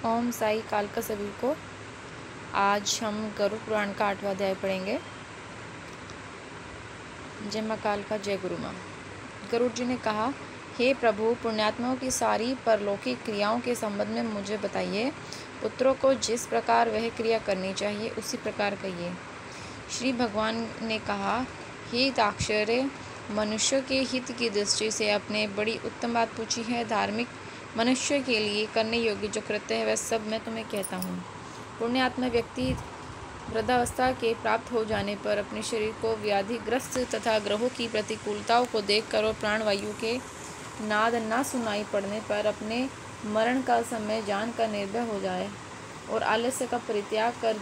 ओम साई कालका सभी को। आज हम गरुड़ पुराण का 8वां अध्याय पढ़ेंगे। जय मां कालका, जय गुरु मां। गरुड़ जी ने कहा, हे प्रभु, पुण्यात्माओं की सारी परलौकिक क्रियाओं के संबंध में मुझे बताइए। पुत्रों को जिस प्रकार वह क्रिया करनी चाहिए उसी प्रकार कहिए। श्री भगवान ने कहा, हे दाक्षर्य, मनुष्य के हित की दृष्टि से आपने बड़ी उत्तम बात पूछी है। धार्मिक मनुष्य के लिए करने योग्य जो कृत्य है वह सब मैं तुम्हें कहता हूँ। पुण्यात्मा व्यक्ति वृद्धावस्था के प्राप्त हो जाने पर अपने शरीर को व्याधिग्रस्त तथा ग्रहों की प्रतिकूलताओं को देखकर और प्राणवायु के नाद न सुनाई पड़ने पर अपने मरण का समय जानकर निर्भय हो जाए और आलस्य का परित्याग कर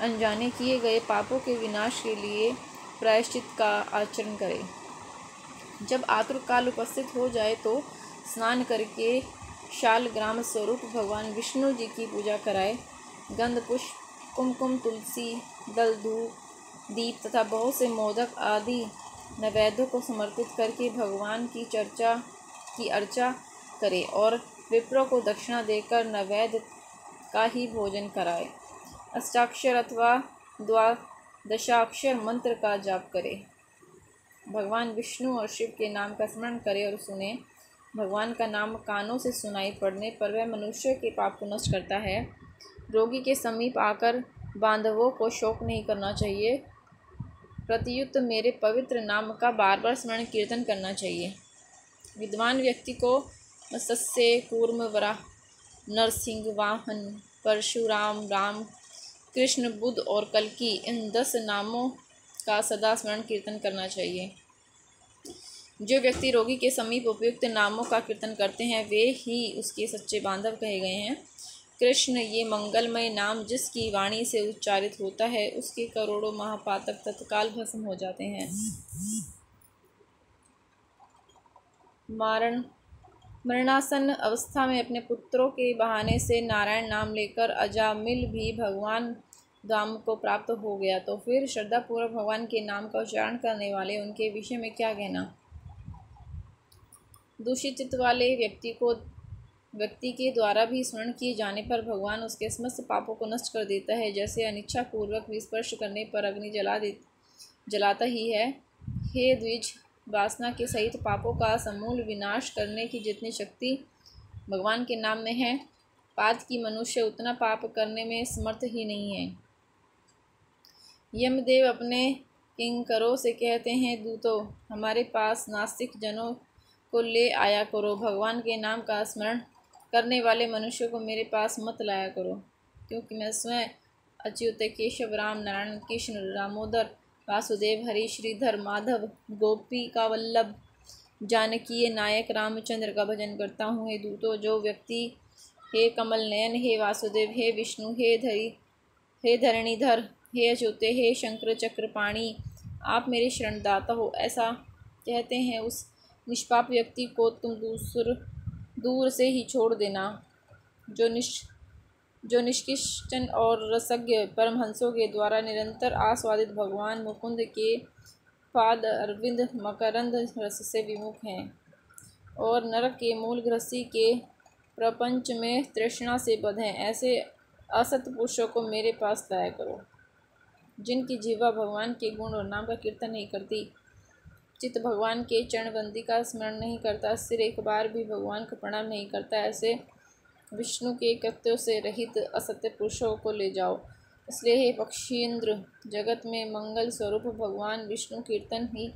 अनजाने किए गए पापों के विनाश के लिए प्रायश्चित का आचरण करे। जब आतुर काल उपस्थित हो जाए तो स्नान करके शालग्राम स्वरूप भगवान विष्णु जी की पूजा कराए। गंध, पुष्प, कुमकुम, तुलसी दल, धूप, दीप तथा बहुत से मोदक आदि नैवेद्यों को समर्पित करके भगवान की अर्चा करे और विप्रों को दक्षिणा देकर नैवेद्य का ही भोजन कराए। अष्टाक्षर अथवा द्वादशाक्षर मंत्र का जाप करे। भगवान विष्णु और शिव के नाम का स्मरण करे और सुने। भगवान का नाम कानों से सुनाई पड़ने पर वह मनुष्य के पाप को नष्ट करता है। रोगी के समीप आकर बांधवों को शोक नहीं करना चाहिए। प्रत्युत मेरे पवित्र नाम का बार बार स्मरण कीर्तन करना चाहिए। विद्वान व्यक्ति को मत्स्य, कूर्म, वराह, नरसिंह, वाहन, परशुराम, राम, कृष्ण, बुद्ध और कल्कि इन 10 नामों का सदा स्मरण कीर्तन करना चाहिए। जो व्यक्ति रोगी के समीप उपयुक्त नामों का कीर्तन करते हैं वे ही उसके सच्चे बांधव कहे गए हैं। कृष्ण, ये मंगलमय नाम जिसकी वाणी से उच्चारित होता है उसके करोड़ों महापातक तत्काल भस्म हो जाते हैं। मरणासन अवस्था में अपने पुत्रों के बहाने से नारायण नाम लेकर अजामिल भी भगवान धाम को प्राप्त हो गया तो फिर श्रद्धापूर्वक भगवान के नाम का उच्चारण करने वाले उनके विषय में क्या कहना। दूषित चित्त वाले व्यक्ति के द्वारा भी स्मरण किए जाने पर भगवान उसके समस्त पापों को नष्ट कर देता है, जैसे अनिच्छा पूर्वक स्पर्श करने पर अग्नि जलाता ही है। हे द्विज, वासना के सहित पापों का समूल विनाश करने की जितनी शक्ति भगवान के नाम में है, पात की मनुष्य उतना पाप करने में समर्थ ही नहीं है। यमदेव अपने किंकरों से कहते हैं, दूतों, हमारे पास नास्तिक जनों को ले आया करो। भगवान के नाम का स्मरण करने वाले मनुष्य को मेरे पास मत लाया करो, क्योंकि मैं स्वयं अच्युत, केशव, राम, नारायण, कृष्ण, दामोदर, वासुदेव, हरि, श्रीधर, माधव, गोपी का वल्लभ, जानकी नायक रामचंद्र का भजन करता हूँ। हे दूतों, जो व्यक्ति हे कमल नयन, हे वासुदेव, हे विष्णु, हे धरणीधर, हे अच्युते, हे शंकर चक्रपाणी, आप मेरे शरणदाता हो, ऐसा कहते हैं, उस निष्पाप व्यक्ति को तुम दूर से ही छोड़ देना। जो निष्किंचन और रसज्ञ परमहंसों के द्वारा निरंतर आस्वादित भगवान मुकुंद के पाद अरविंद मकरंद रस से विमुख हैं और नरक के मूल ग्रसी के प्रपंच में तृष्णा से बद्ध हैं, ऐसे असत पुरुषों को मेरे पास लाया करो। जिनकी जीवा भगवान के गुण और नाम का कीर्तन नहीं करती, चित्त भगवान के चरणबंदी का स्मरण नहीं करता, सिर एक बार भी भगवान को प्रणाम नहीं करता, ऐसे विष्णु के कृत्यों से रहित असत्य पुरुषों को ले जाओ। इसलिए हे पक्षींद्र, जगत में मंगल स्वरूप भगवान विष्णु कीर्तन ही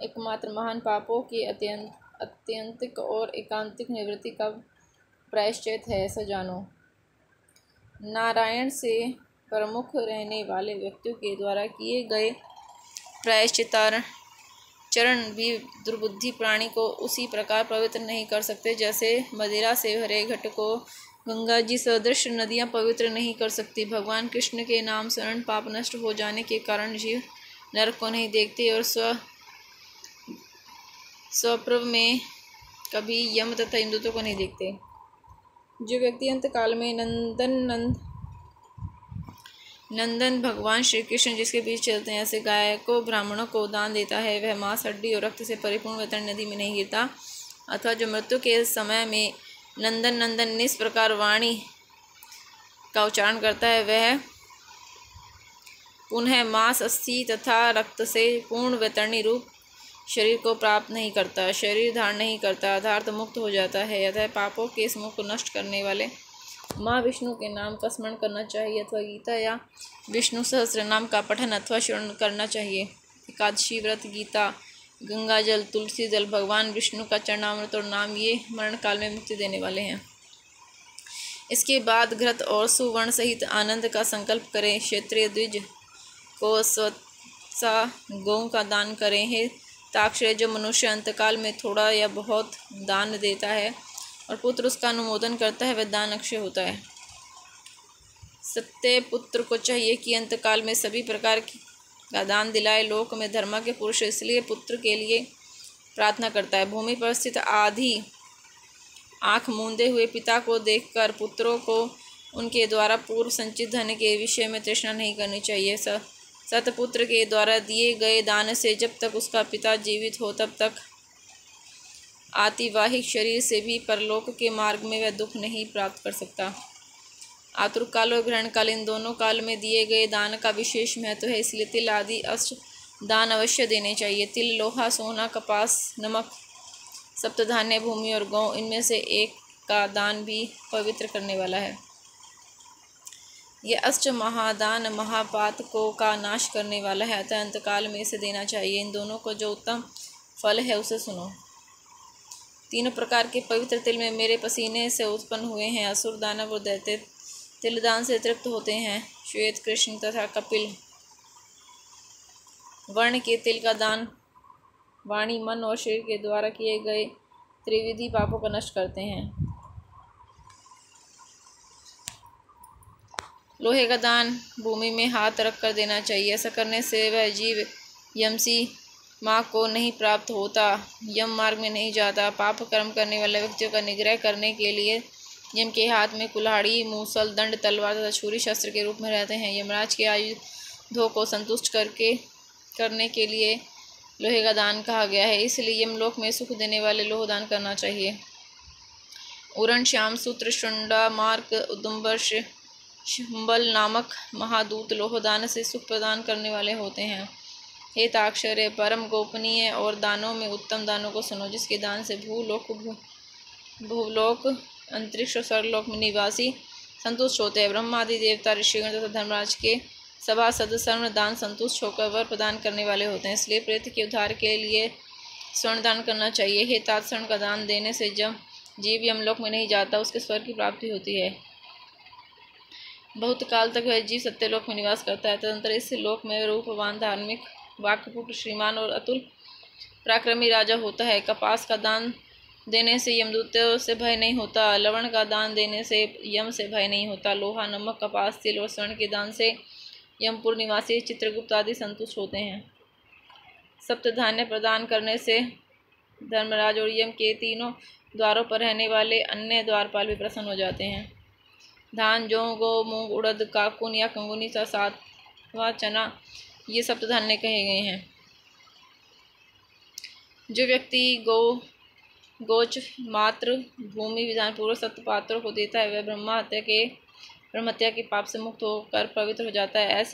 एकमात्र महान पापों के अत्यंतिक और एकांतिक निवृत्ति का प्रायश्चित है, ऐसा जानो। नारायण से प्रमुख रहने वाले व्यक्तियों के द्वारा किए गए प्रायश्चिताचरण भी दुर्बुद्धि प्राणी को उसी प्रकार पवित्र नहीं कर सकते जैसे मदिरा से भरे घट को गंगा जी सदृश नदियाँ पवित्र नहीं कर सकती। भगवान कृष्ण के नाम स्मरण पाप नष्ट हो जाने के कारण जीव नरक को नहीं देखते और स्वप्रभ में कभी यम तथा इंद्रत्व को नहीं देखते। जो व्यक्ति अंत काल में नंदन भगवान श्री कृष्ण जिसके बीच चलते हैं, ऐसे गाय को ब्राह्मणों को दान देता है, वह मांस, हड्डी और रक्त से परिपूर्ण वैतरणी नदी में नहीं गिरता। अथवा जो मृत्यु के समय में नंदन नंदन इस प्रकार वाणी का उच्चारण करता है, वह पुनः मांस, अस्थि तथा रक्त से पूर्ण वैतरणी रूप शरीर को प्राप्त नहीं करता, शरीर धारण नहीं करता, अर्थात मुक्त हो जाता है। अतः पापों के समूह को नष्ट करने वाले माँ विष्णु के नाम का स्मरण करना चाहिए, अथवा गीता या विष्णु सहस्त्र नाम का पठन अथवा श्रवण करना चाहिए। एकादशी व्रत, गीता, गंगा जल, तुलसी जल, भगवान विष्णु का चरणामृत और नाम, ये मरण काल में मुक्ति देने वाले हैं। इसके बाद घृत और सुवर्ण सहित आनंद का संकल्प करें। क्षेत्रीय द्विज को स्वच्छा गौ का दान करें। हे ताक्षय, जो मनुष्य अंतकाल में थोड़ा या बहुत दान देता है और पुत्र उसका अनुमोदन करता है, वह दान अक्षय होता है। सत्य पुत्र को चाहिए कि अंतकाल में सभी प्रकार का दान दिलाए। लोक में धर्म के पुरुष इसलिए पुत्र के लिए प्रार्थना करता है। भूमि पर स्थित आधी आँख मूंदे हुए पिता को देखकर पुत्रों को उनके द्वारा पूर्व संचित धन के विषय में तृष्णा नहीं करनी चाहिए। सतपुत्र के द्वारा दिए गए दान से जब तक उसका पिता जीवित हो तब तक आतिवाहिक शरीर से भी परलोक के मार्ग में वह दुख नहीं प्राप्त कर सकता। आतुर काल और ग्रहण काल, इन दोनों काल में दिए गए दान का विशेष महत्व है, इसलिए तिल आदि अष्ट दान अवश्य देने चाहिए। तिल, लोहा, सोना, कपास, नमक, सप्तधान्य, भूमि और गौ, इनमें से एक का दान भी पवित्र करने वाला है। यह अष्ट महादान महापातकों का नाश करने वाला है, अतः अंतकाल में इसे देना चाहिए। इन दोनों को जो उत्तम फल है उसे सुनो। तीनों प्रकार के पवित्र तिल में मेरे पसीने से उत्पन्न हुए हैं। असुर, दानव और दैत्य तिल दान से तृप्त होते हैं। श्वेत, कृष्ण तथा कपिल वर्ण के तिल का दान वाणी, मन और शरीर के द्वारा किए गए त्रिविधि पापों को नष्ट करते हैं। लोहे का दान भूमि में हाथ रख कर देना चाहिए। ऐसा करने से वह जीव यमसी माँ को नहीं प्राप्त होता, यम मार्ग में नहीं जाता। पाप कर्म करने वाले व्यक्तियों का निग्रह करने के लिए यम के हाथ में कुल्हाड़ी, मूसल, दंड, तलवार तथा छुरी शस्त्र के रूप में रहते हैं। यमराज के आयुधों को संतुष्ट करने के लिए लोहे का दान कहा गया है, इसलिए यमलोक में सुख देने वाले लोह दान करना चाहिए। उरण, श्याम सूत्र, शुंडा, मार्क, उदुम्बर, शुंबल नामक महादूत लोहदान से सुख प्रदान करने वाले होते हैं। हे ताक्षर्य, परम गोपनीय और दानों में उत्तम दानों को सुनो, जिसके दान से भूलोक, अंतरिक्ष और स्वर्गलोक में निवासी संतुष्ट होते हैं। ब्रह्मा आदि देवता, ऋषिगण तथा धर्मराज के सभासद स्वर्ण दान संतुष्ट होकर वर प्रदान करने वाले होते हैं, इसलिए प्रेत के उद्धार के लिए स्वर्ण दान करना चाहिए। हे तात, स्वर्ण का दान देने से जब जीव यमलोक में नहीं जाता, उसके स्वर्ग की प्राप्ति होती है। बहुत काल तक वह जीव सत्यलोक में निवास करता है। तदंतर इस लोक में रूपवान, धार्मिक, वाक्यपुट, श्रीमान और अतुल पराक्रमी राजा होता है। कपास का दान देने से यमदूतों से भय नहीं होता। लवण का दान देने से यम से भय नहीं होता। लोहा, नमक, कपास, तिल और स्वर्ण के दान से यमपुर निवासी चित्रगुप्त आदि संतुष्ट होते हैं। सप्तधान्य प्रदान करने से धर्मराज और यम के तीनों द्वारों पर रहने वाले अन्य द्वारपाल भी प्रसन्न हो जाते हैं। धान, जौ, गो, मूंग, उड़द, काकुन या कंगुनी सा सातवा चना, ये सप्तधान्य कहे गए हैं। जो व्यक्ति गोच मात्र भूमि विधानपूर्वक सप्त पात्रों को देता है, वह ब्रह्महत्या के पाप से मुक्त होकर पवित्र हो जाता है।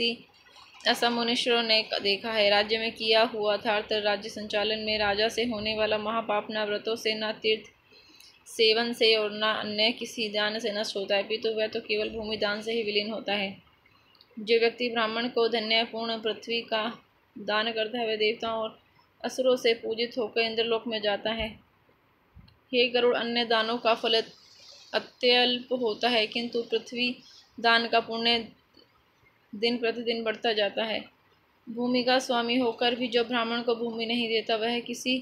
ऐसा मुनीश्वरों ने देखा है। राज्य में किया हुआ अर्थात राज्य संचालन में राजा से होने वाला महापाप न व्रतों से, न तीर्थ सेवन से और न अन्य किसी दान से नष्ट होता है, अपितु वह तो केवल भूमि दान से ही विलीन होता है। जो व्यक्ति ब्राह्मण को धन्यपूर्ण पृथ्वी का दान करता है, वह देवताओं और असुरों से पूजित होकर इंद्रलोक में जाता है। हे गरुड़, अन्य दानों का फल अत्यल्प होता है, किंतु पृथ्वी दान का पुण्य दिन प्रतिदिन बढ़ता जाता है। भूमि का स्वामी होकर भी जो ब्राह्मण को भूमि नहीं देता, वह किसी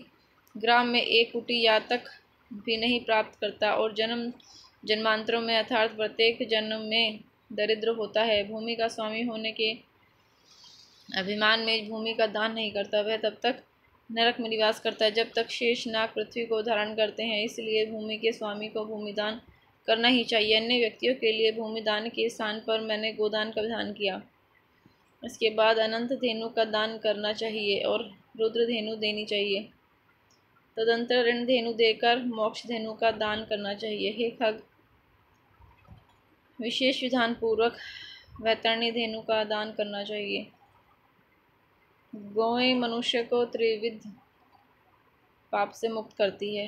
ग्राम में एक कुटी या तक भी नहीं प्राप्त करता और जन्मांतरों में अर्थात प्रत्येक जन्म में दरिद्र होता है। भूमि का स्वामी होने के अभिमान में भूमि का दान नहीं करता, वह तब तक नरक में निवास करता है जब तक शेष नाग पृथ्वी को धारण करते हैं। इसलिए भूमि के स्वामी को भूमि दान करना ही चाहिए। अन्य व्यक्तियों के लिए भूमि दान के स्थान पर मैंने गोदान का विधान किया। इसके बाद अनंत धेनु का दान करना चाहिए और रुद्र धेनु देनी चाहिए। तदंतर ऋण धेनु देकर मोक्ष धेनु का दान करना चाहिए। हे खग, विशेष विधान पूर्वक वैतरणी धेनु का दान करना चाहिए। गौएं मनुष्य को त्रिविध पाप से मुक्त करती है।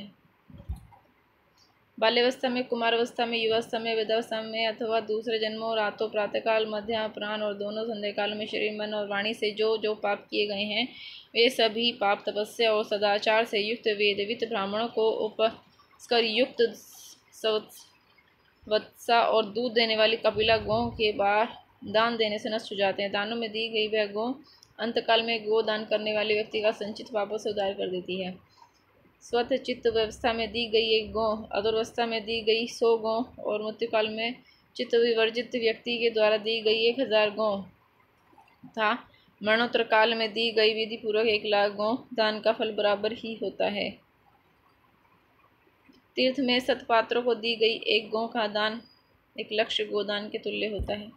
बाल्यावस्था में, कुमारावस्था में, युवावस्था में, वृद्धावस्था में अथवा दूसरे जन्मों, रातों, प्रातःकाल, मध्याह्न, अपराह्न और दोनों संध्याकाल में शरीर, मन और वाणी से जो जो पाप किए गए हैं, वे सभी पाप तपस्या और सदाचार से युक्त वेदवित ब्राह्मणों को उपस्कर युक्त वत्सा और दूध देने वाली कपिला गौ के बार दान देने से नष्ट हो जाते हैं। दानों में दी गई वह गौ अंतकाल में गो दान करने वाले व्यक्ति का संचित पापों से उद्धार कर देती है। स्वतः चित्त व्यवस्था में दी गई एक गौ, अधोरवस्था में दी गई 100 गौ और मृत्युकाल में चित्त विवर्जित व्यक्ति के द्वारा दी गई 1000 गौ तथा मरणोत्तर काल में दी गई विधि पूर्वक 1,00,000 गौ दान का फल बराबर ही होता है। तीर्थ में सतपात्रों को दी गई एक गौ का दान 1,00,000 गोदान के तुल्य होता है।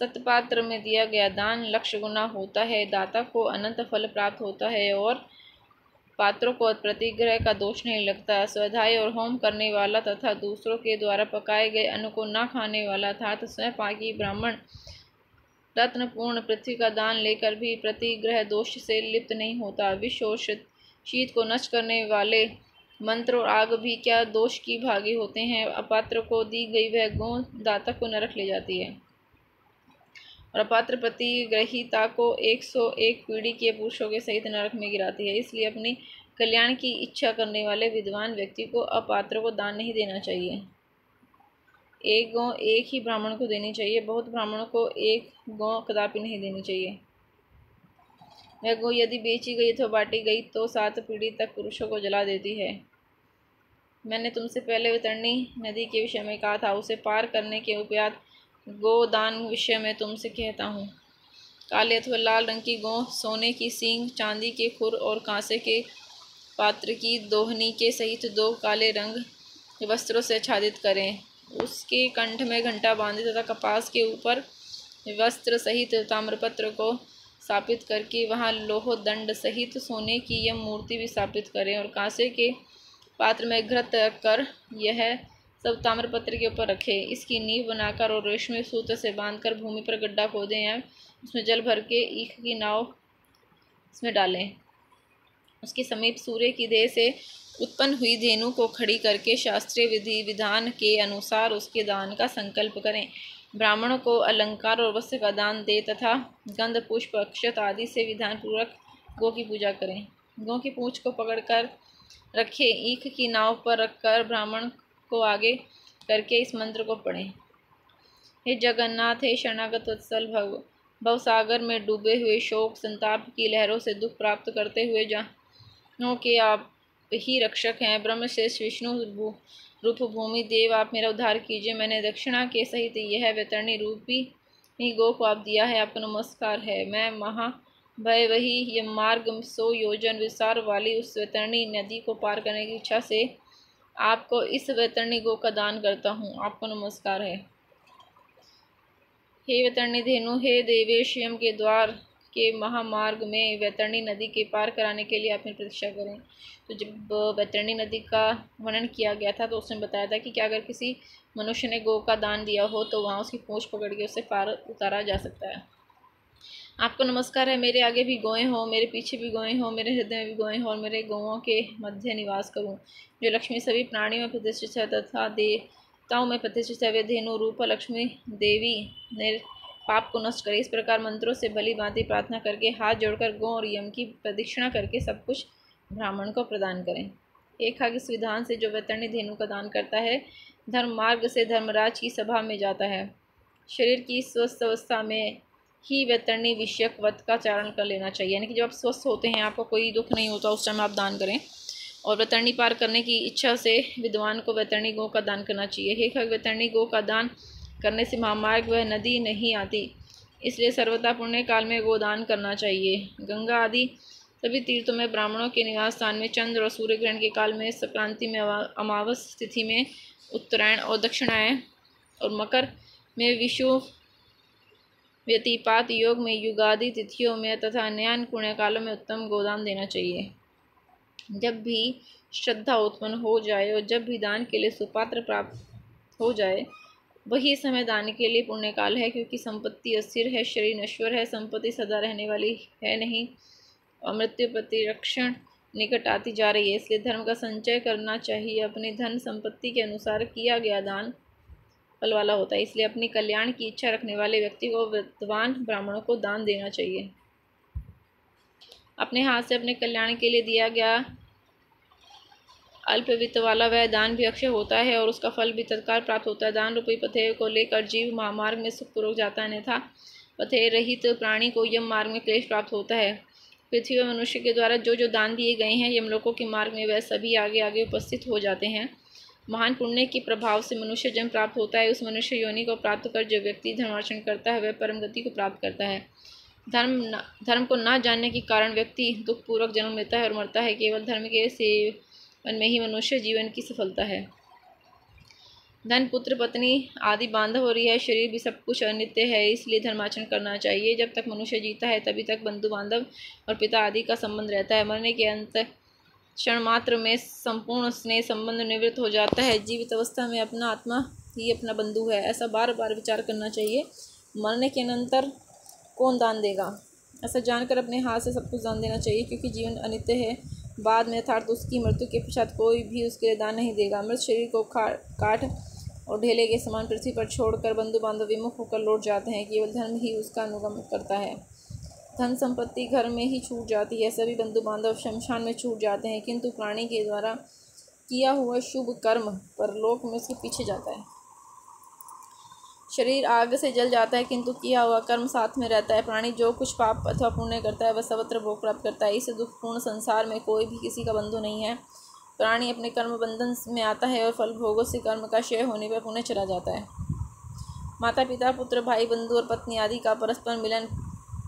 सतपात्र में दिया गया दान 1,00,000 गुना होता है, दाता को अनंत फल प्राप्त होता है और पात्रों को प्रतिग्रह का दोष नहीं लगता। स्वाध्याय और होम करने वाला तथा दूसरों के द्वारा पकाए गए अन्न को न खाने वाला अर्थात स्वयं पाकी ब्राह्मण रत्नपूर्ण पृथ्वी का दान लेकर भी प्रतिग्रह दोष से लिप्त नहीं होता। विष और शीत को नष्ट करने वाले मंत्र और आग भी क्या दोष की भागी होते हैं। अपात्र को दी गई वह गौ दाता को नरक ले जाती है और अपात्र प्रतिग्रहिता को 101 पीढ़ी के पुरुषों के सहित नरक में गिराती है। इसलिए अपनी कल्याण की इच्छा करने वाले विद्वान व्यक्ति को अपात्र को दान नहीं देना चाहिए। एक गौ एक ही ब्राह्मण को देनी चाहिए, बहुत ब्राह्मणों को एक गौ कदापि नहीं देनी चाहिए। वह गौ यदि बेची गई अथवा बांटी गई तो 7 पीढ़ी तक पुरुषों को जला देती है। मैंने तुमसे पहले वैतरणी नदी के विषय में कहा था, उसे पार करने के उपयात गोदान विषय में तुमसे कहता हूँ। काले अथवा लाल रंग की गौ, सोने की सींग, चांदी के खुर और कांसे के पात्र की दोहनी के सहित 2 काले रंग के वस्त्रों से आच्छादित करें। उसके कंठ में घंटा बांधे तथा कपास के ऊपर वस्त्र सहित ताम्रपत्र को स्थापित करके वहाँ लोह दंड सहित सोने की यह मूर्ति भी स्थापित करें और कांसे के पात्र में घृत रखकर यह सब ताम्रपत्र के ऊपर रखें। इसकी नींव बनाकर और रेशमी सूत्र से बांधकर भूमि पर गड्ढा खोदें या उसमें जल भर के ईख की नाव इसमें डालें। उसके समीप सूर्य की देह से उत्पन्न हुई धेनु को खड़ी करके शास्त्रीय विधि विधान के अनुसार उसके दान का संकल्प करें। ब्राह्मणों को अलंकार और वस्त्र का दान दे तथा गंध पुष्प अक्षत आदि से विधान पूर्वक गौ की पूजा करें। गौ की पूंछ को पकड़कर रखे, ईख की नाव पर रखकर ब्राह्मण को आगे करके इस मंत्र को पढ़ें। हे जगन्नाथ, हे शरणागत वत्सल, भवसागर में डूबे हुए शोक संताप की लहरों से दुख प्राप्त करते हुए जानों के आप ही रक्षक हैं। ब्रह्मश्रेष्ठ विष्णु रूप भूमि देव, आप मेरा उद्धार कीजिए। मैंने दक्षिणा के सहित यह वैतरणी रूपी गौ को आप दिया है, आपका नमस्कार है। मैं महाभय वही यह मार्ग 100 योजन विस्तार वाली उस वैतरणी नदी को पार करने की इच्छा से आपको इस वैतरणी गौ का दान करता हूँ, आपको नमस्कार है। हे वैतरणी धेनु, हे देवेश, यम के द्वार के महामार्ग में वैतरणी नदी के पार कराने के लिए आप मेरी प्रतीक्षा करें। तो जब वैतरणी नदी का वर्णन किया गया था तो उसने बताया था कि क्या अगर किसी मनुष्य ने गौ का दान दिया हो तो वहाँ उसकी पूंछ पकड़ के उसे पार उतारा जा सकता है। आपको नमस्कार है। मेरे आगे भी गौएं हो, मेरे पीछे भी गौएं हो, मेरे हृदय में भी गौएं हो और मेरे गौओं के मध्य निवास करूं। जो लक्ष्मी सभी प्राणियों में प्रतिष्ठित है तथा देवताओं में प्रतिष्ठित है, वे धेनु रूप लक्ष्मी देवी ने पाप को नष्ट करे। इस प्रकार मंत्रों से भली भांति प्रार्थना करके हाथ जोड़कर गौ और यम की प्रदक्षिणा करके सब कुछ ब्राह्मण को प्रदान करें। एक खग इस विधान से जो वैतरणी धेनु का दान करता है, धर्म मार्ग से धर्मराज की सभा में जाता है। शरीर की स्वस्थ अवस्था में ही वैतरणी विषयक व्रत का चारण कर लेना चाहिए, यानी कि जब आप स्वस्थ होते हैं, आपको कोई दुख नहीं होता, उस टाइम आप दान करें। और वैतरणी पार करने की इच्छा से विद्वान को वैतरणी गौ का दान करना चाहिए। हे खग, वैतरणी गौ का दान करने से महामार्ग वह नदी नहीं आती, इसलिए सर्वथा पुण्य काल में गोदान करना चाहिए। गंगा आदि सभी तीर्थों में ब्राह्मणों के निवास स्थान में चंद्र और सूर्य ग्रहण के काल में, संक्रांति में, अमावस तिथि में, उत्तरायण और दक्षिणायन और मकर में, विषु व्यतिपात योग में युगादि तिथियों में तथा न्याय पुण्य कालों में उत्तम गोदान देना चाहिए। जब भी श्रद्धा उत्पन्न हो जाए और जब भी दान के लिए सुपात्र प्राप्त हो जाए, वही समय दान के लिए पुण्य काल है, क्योंकि संपत्ति अस्थिर है, शरीर नश्वर है, संपत्ति सदा रहने वाली है नहीं और मृत्यु प्रतिरक्षण निकट आती जा रही है। इसलिए धर्म का संचय करना चाहिए। अपनी धन संपत्ति के अनुसार किया गया दान फल वाला होता है। इसलिए अपनी कल्याण की इच्छा रखने वाले व्यक्ति को विद्वान ब्राह्मणों को दान देना चाहिए। अपने हाथ से अपने कल्याण के लिए दिया गया अल्प वित्त वाला वह दान भी अक्षय होता है और उसका फल भी तत्काल प्राप्त होता है। दान रूपी पथेय को लेकर जीव महामार्ग में सुखपूर्वक जाता है, अन्यथा पथेय रहित प्राणी को यम मार्ग में क्लेश प्राप्त होता है। पृथ्वी और मनुष्य के द्वारा जो जो दान दिए गए हैं, यमलोकों के मार्ग में वह सभी आगे आगे उपस्थित हो जाते हैं। महान पुण्य के प्रभाव से मनुष्य जन्म प्राप्त होता है। उस मनुष्य योनि को प्राप्त कर जो व्यक्ति धर्माचरण करता है, वह परम गति को प्राप्त करता है। धर्म को न जानने के कारण व्यक्ति दुखपूर्वक जन्म लेता है और मरता है। केवल धर्म के सेवन में ही मनुष्य जीवन की सफलता है। धन, पुत्र, पत्नी आदि बांधव और यह शरीर भी सब कुछ अनित्य है, इसलिए धर्माचरण करना चाहिए। जब तक मनुष्य जीता है तभी तक बंधु बांधव और पिता आदि का संबंध रहता है। मरने के अंत क्षण मात्र में संपूर्ण स्नेह संबंध निवृत्त हो जाता है। जीवित अवस्था में अपना आत्मा ही अपना बंधु है, ऐसा बार बार विचार करना चाहिए। मरने के अनंतर कौन दान देगा, ऐसा जानकर अपने हाथ से सब कुछ दान देना चाहिए, क्योंकि जीवन अनित्य है। बाद में अर्थात उसकी मृत्यु के पश्चात कोई भी उसके लिए दान नहीं देगा। मृत शरीर को काट और ढेले के समान पृथ्वी पर छोड़कर बंधु बांधव विमुख होकर लौट जाते हैं। केवल धर्म ही उसका अनुगमन करता है। धन संपत्ति घर में ही छूट जाती है, सभी बंधु बांधव शमशान में छूट जाते हैं, किंतु प्राणी के द्वारा किया हुआ शुभ कर्म परलोक में उसके पीछे जाता है। शरीर आग से जल जाता है, किंतु किया हुआ कर्म साथ में रहता है। प्राणी जो कुछ पाप अथवा पुण्य करता है वह सर्वत्र भोग प्राप्त करता है। इस दुखपूर्ण संसार में कोई भी किसी का बंधु नहीं है। प्राणी अपने कर्म बंधन में आता है और फल भोगों से कर्म का क्षय होने पर पुण्य चला जाता है। माता पिता, पुत्र, भाई, बंधु और पत्नी आदि का परस्पर मिलन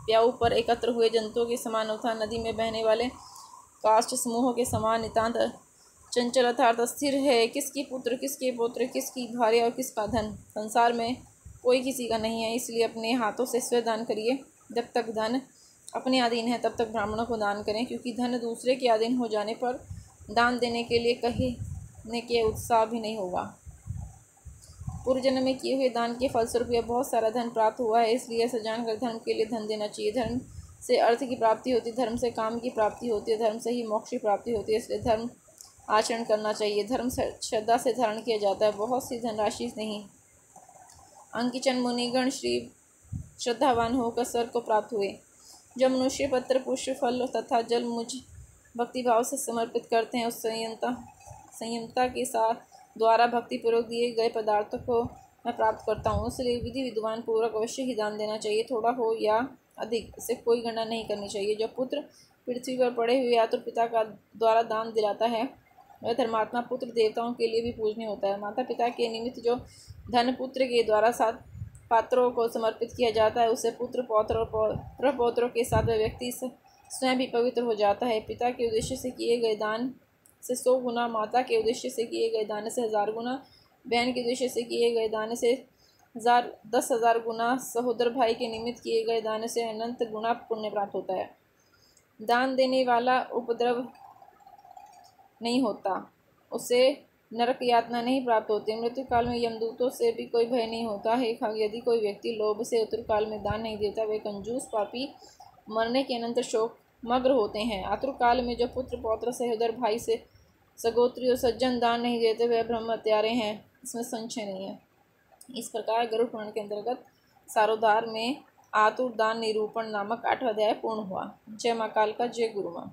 प्याऊ पर एकत्र हुए जंतुओं के समान होता। नदी में बहने वाले काष्ठ समूहों के समान नितांत चंचल अर्थात अस्थिर है। किसकी पुत्र, किसके पुत्र, किसकी भार्या और किसका धन, संसार में कोई किसी का नहीं है। इसलिए अपने हाथों से स्वयं दान करिए। जब तक धन अपने अधीन है तब तक ब्राह्मणों को दान करें, क्योंकि धन दूसरे के अधीन हो जाने पर दान देने के लिए कहने के उत्साह भी नहीं होगा। पूर्व जन्म में किए हुए दान के फलस्वरूप यह बहुत सारा धन प्राप्त हुआ है, इसलिए ऐसा जानकर धर्म के लिए धन देना चाहिए। धर्म से अर्थ की प्राप्ति होती है, धर्म से काम की प्राप्ति होती है, धर्म से ही मोक्ष की प्राप्ति होती है। इसलिए धर्म आचरण करना चाहिए। धर्म श्रद्धा से धारण किया जाता है, बहुत सी धनराशि नहीं। अंकिचन मुनिगण श्री श्रद्धावान होकर स्वर्ग को प्राप्त हुए। जब मनुष्य पत्र, पुष्प, फल तथा जल मुझ भक्तिभाव से समर्पित करते हैं, उस संयमता के साथ द्वारा भक्तिपूर्वक दिए गए पदार्थों को मैं प्राप्त करता हूँ। इसलिए विधि विद्वान पूर्वक अवश्य ही दान देना चाहिए, थोड़ा हो या अधिक, इसे कोई गणना नहीं करनी चाहिए। जो पुत्र पृथ्वी पर पड़े हुए आतुर पिता का द्वारा दान दिलाता है, वह धर्मात्मा पुत्र देवताओं के लिए भी पूजनीय होता है। माता पिता के निमित्त जो धन पुत्र के द्वारा 7 पात्रों को समर्पित किया जाता है, उससे पुत्र, पौत्र और पौत्रों के साथ वह व्यक्ति स्वयं भी पवित्र हो जाता है। पिता के उद्देश्य से किए गए दान से 100 गुना, माता के उद्देश्य से किए गए दान से 1000 गुना, बहन के उद्देश्य से किए गए दान से 10,000 गुना, सहोदर भाई के निमित्त किए गए दान से अनंत गुना पुण्य प्राप्त होता है। दान देने वाला उपद्रव नहीं होता, उसे नरक यातना नहीं प्राप्त होती। मृत्यु काल में यमदूतों से भी कोई भय नहीं होता है। यदि कोई व्यक्ति लोभ से उत्तर काल में दान नहीं देता, वे कंजूस पापी मरने के अनंतर शोक मग्न होते हैं। आतुर काल में जो पुत्र, पौत्र, सहोदर भाई से सगोत्री और सज्जन दान नहीं देते, वे ब्रह्म हत्यारे हैं, इसमें संशय नहीं है। इस प्रकार गरुड़ पुराण के अंतर्गत सारोद्धार में आतुर दान निरूपण नामक 8वां अध्याय पूर्ण हुआ। जय मां काल का, जय गुरु मां।